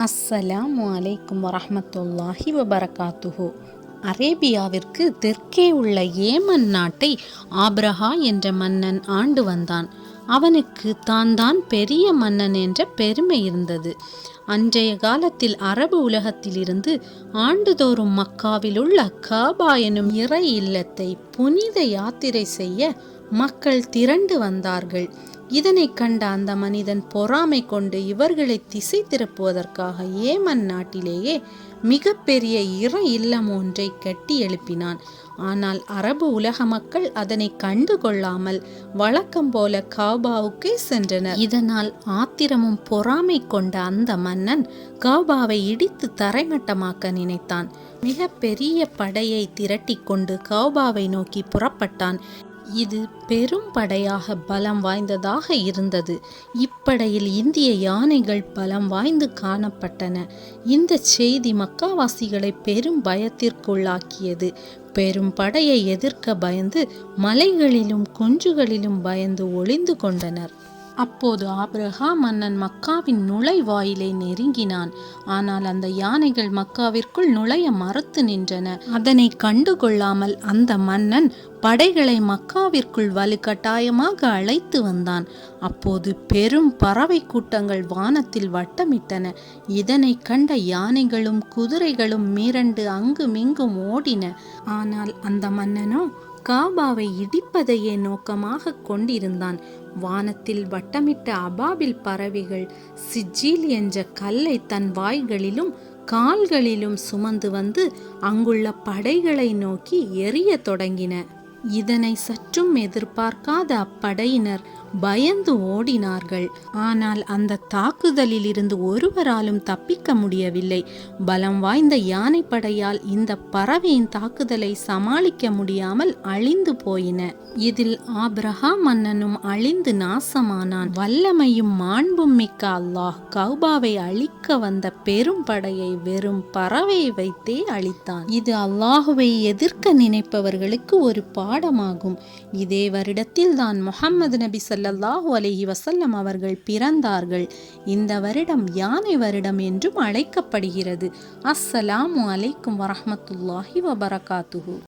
அஸ்ஸலாமு அலைக்கும் வரஹ்மத்துல்லாஹி வபரகாத்துஹு. அரேபியாவிற்கு தெற்கே உள்ள ஏமன் நாட்டை ஆப்ரஹா என்ற மன்னன் ஆண்டு வந்தான். அவனுக்கு தான் பெரிய மன்னன் என்ற பெருமை இருந்தது. அன்றைய காலத்தில் அரபு உலகத்திலிருந்து ஆண்டுதோறும் மக்காவில் உள்ள காபா எனும் இறை இல்லத்தை புனித யாத்திரை செய்ய மக்கள் திரண்டு வந்தார்கள். இதனை கண்ட அந்த மனிதன் பொறாமை கொண்டு இவர்களை திசை திருப்புவதற்காக ஏமன் நாட்டிலேயே மிக பெரிய இறை இல்லம் ஒன்றை கட்டி எழுப்பினான். ஆனால் அரபு உலக மக்கள் அதனை கண்டு கொள்ளாமல் வழக்கம் போல காபாவுக்கே சென்றனர். இதனால் ஆத்திரமும் பொறாமை கொண்ட அந்த மன்னன் காபாவை இடித்து தரைமட்டமாக்க நினைத்தான். மிக பெரிய படையை திரட்டி கொண்டு காபாவை நோக்கி புறப்பட்டான். இது பெரும் படையாக பலம் வாய்ந்ததாக இருந்தது. இப்படையில் இந்திய யானைகள் பலம் வாய்ந்து காணப்பட்டன. இந்த செய்தி மக்காவாசிகளை பெரும் பயத்திற்குள்ளாக்கியது. பெரும் படையை எதிர்க்க பயந்து மலைகளிலும் குன்றுகளிலும் பயந்து ஒளிந்து கொண்டனர். அப்போது ஆப்ரஹா மன்னன் மக்காவின் நுழைவாயிலை நெருங்கினான். ஆனால் அந்த யானைகள் மக்காவிற்குள் நுழைய மறுத்து நின்றன. அதனை கண்டுகொள்ளாமல் அந்த மன்னன் படைகளை மக்காவிற்குள் வலுக்கட்டாயமாக அழைத்து வந்தான். அப்போது பெரும் பறவை கூட்டங்கள் வானத்தில் வட்டமிட்டன. இதனை கண்ட யானைகளும் குதிரைகளும் மிரண்டு அங்குமிங்கும் ஓடின. ஆனால் அந்த மன்னனோ காபாவை இடிப்பதையே நோக்கமாக கொண்டிருந்தான். வானத்தில் வட்டமிட்ட அபாபில் பறவைகள் சிஜில் என்ற கல்லை தன் வாய்களிலும் கால்களிலும் சுமந்து வந்து அங்குள்ள படைகளை நோக்கி எரிய தொடங்கின. இதனை சற்றும் எதிர்பார்க்காத அப்படையினர் பயந்து ஓடினார்கள். ஆனால் அந்த தாக்குதலில் இருந்து ஒருவராலும் தப்பிக்க முடியவில்லை. பலம் வாய்ந்த யானை படையால் இந்த பறவையின் தாக்குதலை சமாளிக்க முடியாமல் அழிந்து போயின. இதில் ஆப்ரஹா மன்னனும் அழிந்து நாசமானான். வல்லமையும் மாண்பும் மிக்க அல்லாஹ் கௌபாவை அழிக்க வந்த பெரும் படையை வெறும் பறவையை வைத்தே அழித்தான். இது அல்லாஹுவை எதிர்க்க நினைப்பவர்களுக்கு ஒரு பாடமாகும். இதே வருடத்தில் தான் முஹம்மது நபி ஸல்லல்லாஹு அலைஹி வஸல்லம் அவர்கள் பிறந்தார்கள். இந்த வருடம் யானை வருடம் என்றும் அழைக்கப்படுகிறது. அஸ்ஸலாமு அலைக்கும் வரஹ்மத்துல்லாஹி வபரகாத்துஹு.